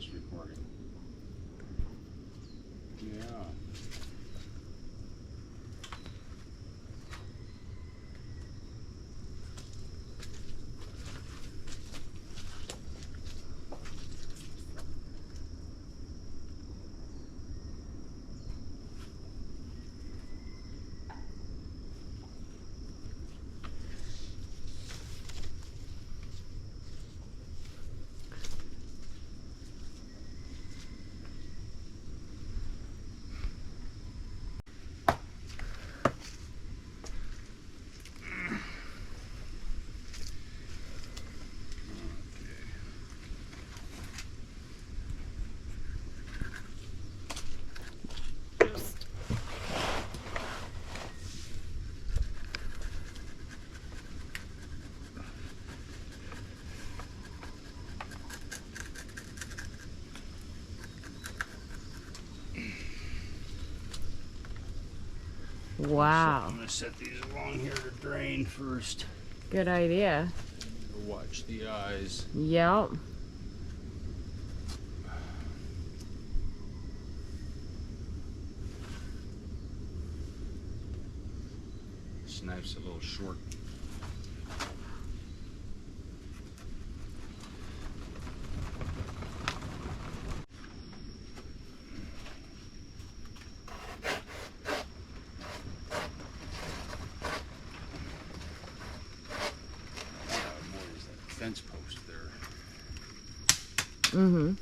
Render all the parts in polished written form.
this recording. Yeah. Wow. I'm gonna set these along here to drain first. Good idea. Watch the eyes. Yep. This knife's a little short. Fence post there. Mm-hmm.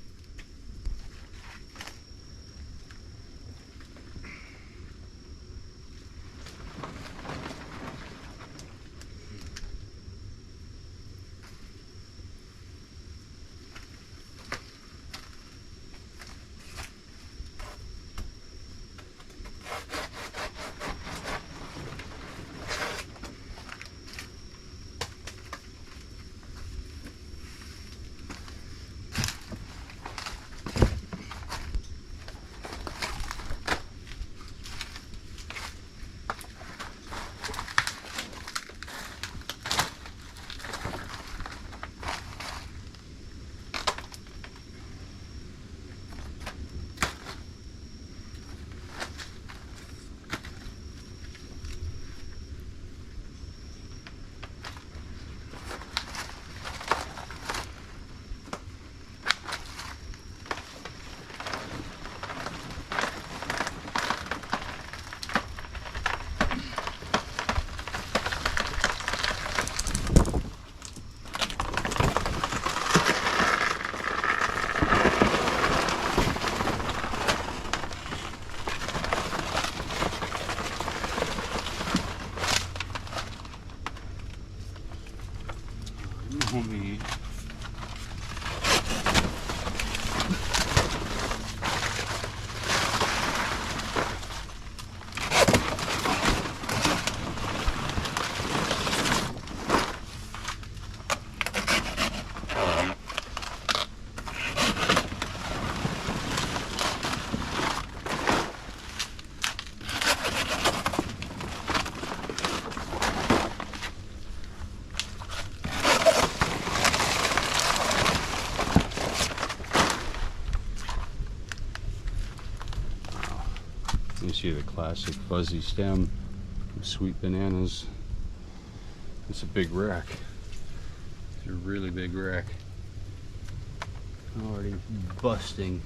Homie. You see the classic fuzzy stem, sweet bananas. It's a big rack. It's a really big rack. Already busting.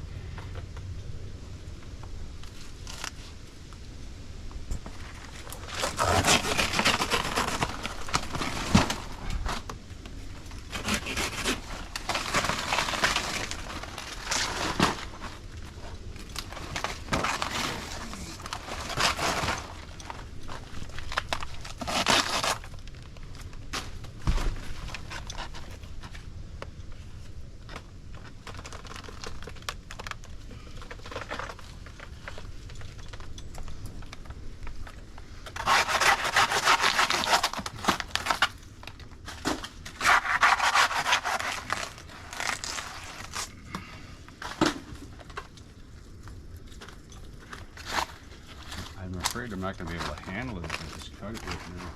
I'm afraid I'm not going to be able to handle it if I just cut it right now.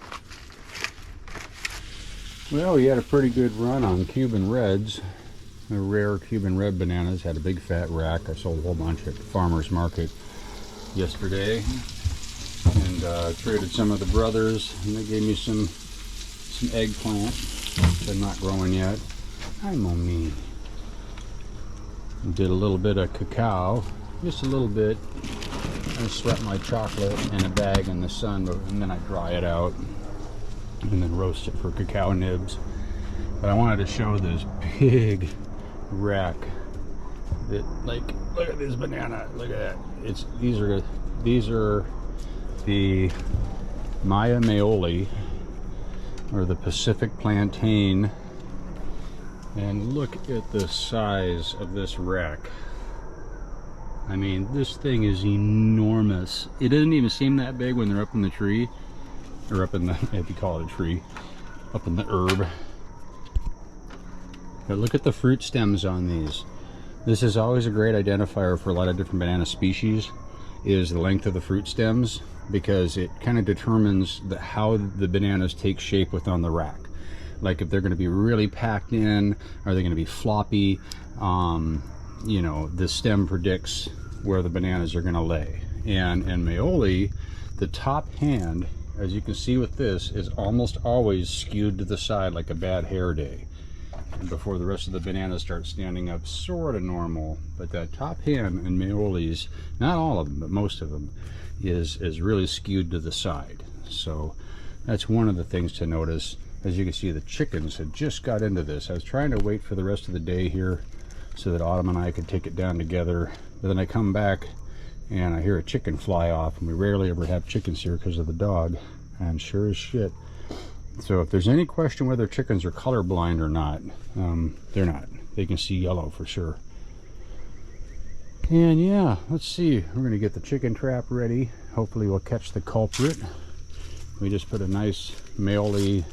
Well, we had a pretty good run on Cuban reds. the rare Cuban red bananas. Had a big fat rack. I sold a whole bunch at the farmer's market yesterday, and traded some of the brothers, and they gave me some eggplant which I'm not growing yet. Hi, Mommy. Did a little bit of cacao, just a little bit. I sweat my chocolate in a bag in the sun, and then I dry it out and then roast it for cacao nibs. But I wanted to show this big rack that, like, look at this banana, look at that. These are the Maia Maoli, or the Pacific plantain, and look at the size of this rack. I mean, this thing is enormous. It doesn't even seem that big when they're up in the tree, or up in the, if you call it a tree, up in the herb. But look at the fruit stems on these. This is always a great identifier for a lot of different banana species, is the length of the fruit stems, because it kind of determines how the bananas take shape within the rack. Like if they're going to be really packed in, are they going to be floppy? You know, the stem predicts where the bananas are going to lay. And Maoli, the top hand, as you can see with this, is almost always skewed to the side like a bad hair day, before the rest of the bananas start standing up sort of normal. But that top hand in Maolis, not all of them, but most of them, is really skewed to the side. So that's one of the things to notice. As you can see, the chickens had just got into this. I was trying to wait for the rest of the day here so that Autumn and I could take it down together. But then I come back and I hear a chicken fly off, and we rarely ever have chickens here because of the dog, and sure as shit. So if there's any question whether chickens are colorblind or not, they're not. They can see yellow for sure. And yeah, let's see. We're going to get the chicken trap ready. Hopefully we'll catch the culprit. We just put a nice Maoli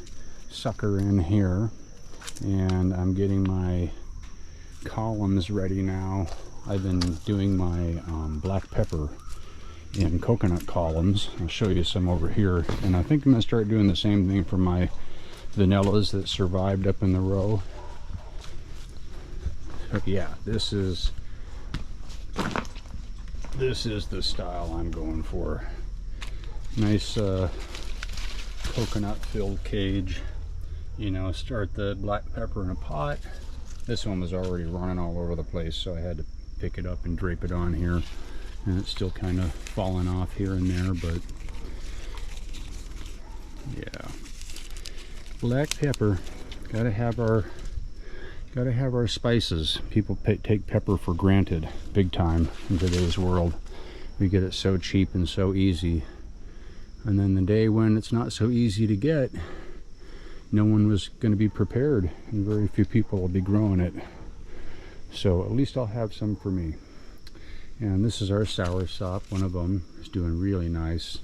sucker in here, and I'm getting my columns ready now. I've been doing my black pepper in coconut columns. I'll show you some over here, and I think I'm going to start doing the same thing for my vanillas that survived up in the row. But yeah, this is the style I'm going for. Nice coconut filled cage. You know, start the black pepper in a pot. This one was already running all over the place, so I had to pick it up and drape it on here, and it's still kind of falling off here and there, but yeah, black pepper. Gotta have our spices. People take pepper for granted big time in today's world. We get it so cheap and so easy, and then the day when it's not so easy to get, no one was going to be prepared, and very few people will be growing it. So at least I'll have some for me. And this is our soursop. One of them is doing really nice.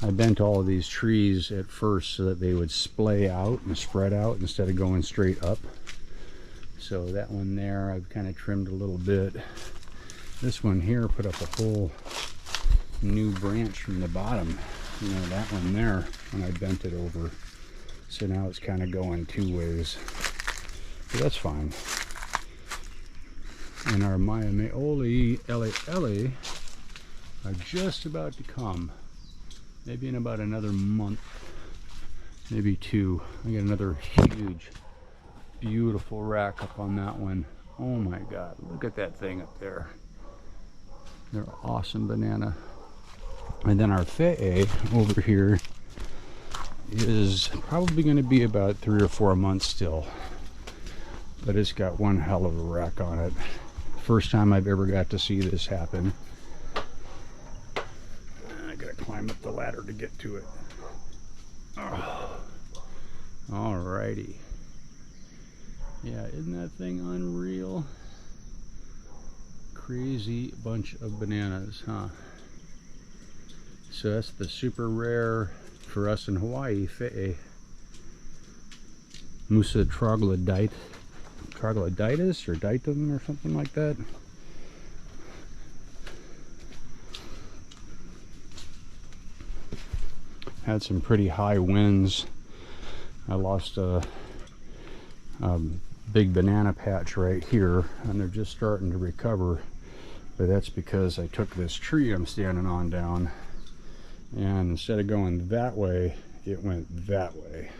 I bent all of these trees at first so that they would splay out and spread out instead of going straight up. So that one there I've kind of trimmed a little bit. This one here put up a whole new branch from the bottom. You know, that one there, when I bent it over. So now it's kind of going two ways. But that's fine. And our Maia Maoli LA are just about to come. Maybe in about another month, maybe two. I got another huge, beautiful rack up on that one. Oh my God, look at that thing up there. They're awesome banana. And then our Fe'e over here is probably going to be about 3 or 4 months still. But it's got one hell of a rack on it. First time I've ever got to see this happen. I gotta climb up the ladder to get to it. Oh. Alrighty. Yeah, isn't that thing unreal? Crazy bunch of bananas, huh? So that's the super rare, for us in Hawaii, Fe'e. Musa troglodytes or ditum or something like that. Had some pretty high winds. I lost a big banana patch right here, and they're just starting to recover. But that's because I took this tree I'm standing on down, and instead of going that way, it went that way.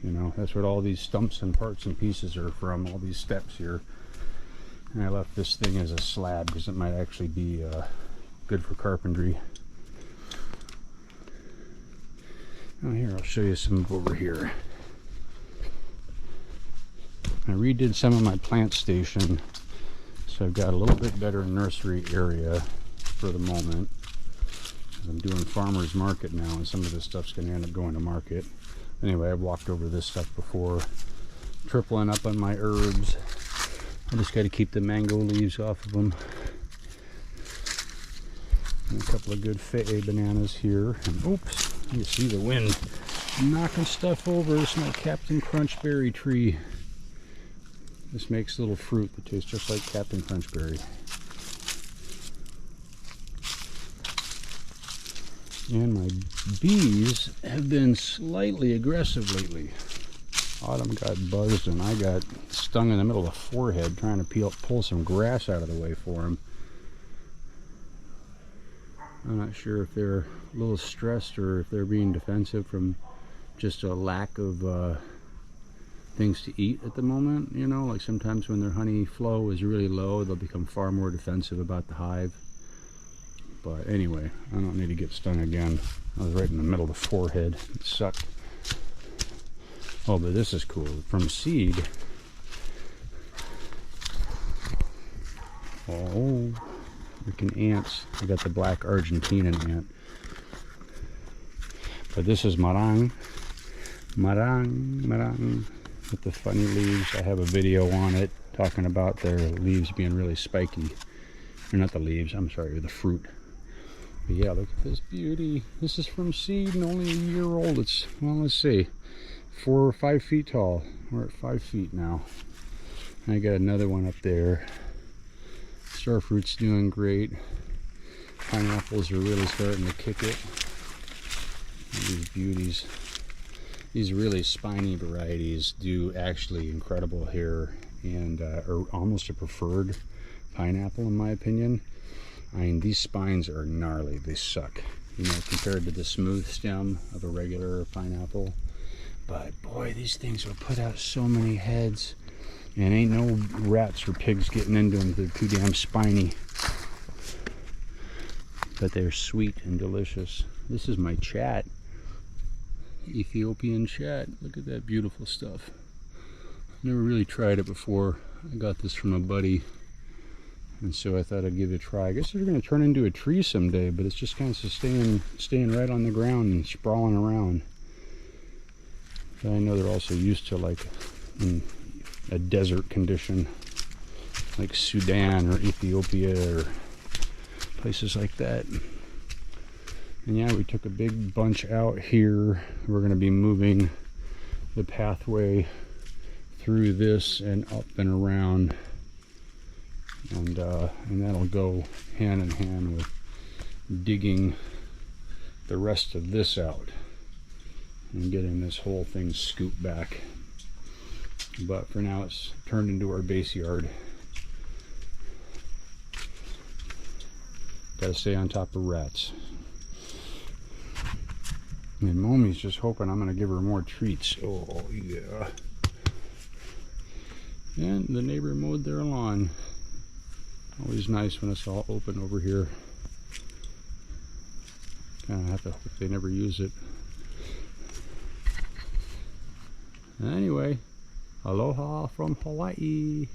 You know, that's what all these stumps and parts and pieces are from, all these steps here. And I left this thing as a slab because it might actually be good for carpentry. Oh, here, I'll show you some over here. I redid some of my plant station, so I've got a little bit better nursery area for the moment. I'm doing farmer's market now, and some of this stuff's going to end up going to market. Anyway, I've walked over this stuff before. Tripling up on my herbs. I just got to keep the mango leaves off of them. And a couple of good Fa'e bananas here. And oops, you see the wind knocking stuff over. This is my Captain Crunch berry tree. This makes little fruit that tastes just like Captain Crunch berry. And my bees have been slightly aggressive lately. Autumn got buzzed and I got stung in the middle of the forehead trying to pull some grass out of the way for them. I'm not sure if they're a little stressed or if they're being defensive from just a lack of things to eat at the moment. You know, like sometimes when their honey flow is really low, they'll become far more defensive about the hive. But anyway, I don't need to get stung again. I was right in the middle of the forehead. It sucked. Oh, but this is cool. From seed. Oh, freaking ants. I got the black Argentinian ant. But this is marang. Marang. With the funny leaves. I have a video on it talking about their leaves being really spiky. Or not the leaves, I'm sorry, the fruit. But yeah, look at this beauty. This is from seed and only a year old. It's, well, let's see, 4 or 5 feet tall. We're at 5 feet now. And I got another one up there. Starfruit's doing great. Pineapples are really starting to kick it. These beauties. These really spiny varieties do actually incredible here and are almost a preferred pineapple in my opinion. I mean, these spines are gnarly. They suck, you know, compared to the smooth stem of a regular pineapple. But boy, these things will put out so many heads, and ain't no rats or pigs getting into them. They're too damn spiny. But they're sweet and delicious. This is my chat. Ethiopian chat. Look at that beautiful stuff. Never really tried it before. I got this from a buddy. And so I thought I'd give it a try. I guess they're going to turn into a tree someday, but it's just kind of staying right on the ground and sprawling around. But I know they're also used to like in a desert condition, like Sudan or Ethiopia or places like that. And yeah, we took a big bunch out here. We're going to be moving the pathway through this and up and around. And that'll go hand in hand with digging the rest of this out and getting this whole thing scooped back. But for now, it's turned into our base yard. Gotta stay on top of rats. And Momi's just hoping I'm gonna give her more treats. Oh yeah. And the neighbor mowed their lawn. Always nice when it's all open over here. Kind of have to hope they never use it. Anyway, aloha from Hawaii.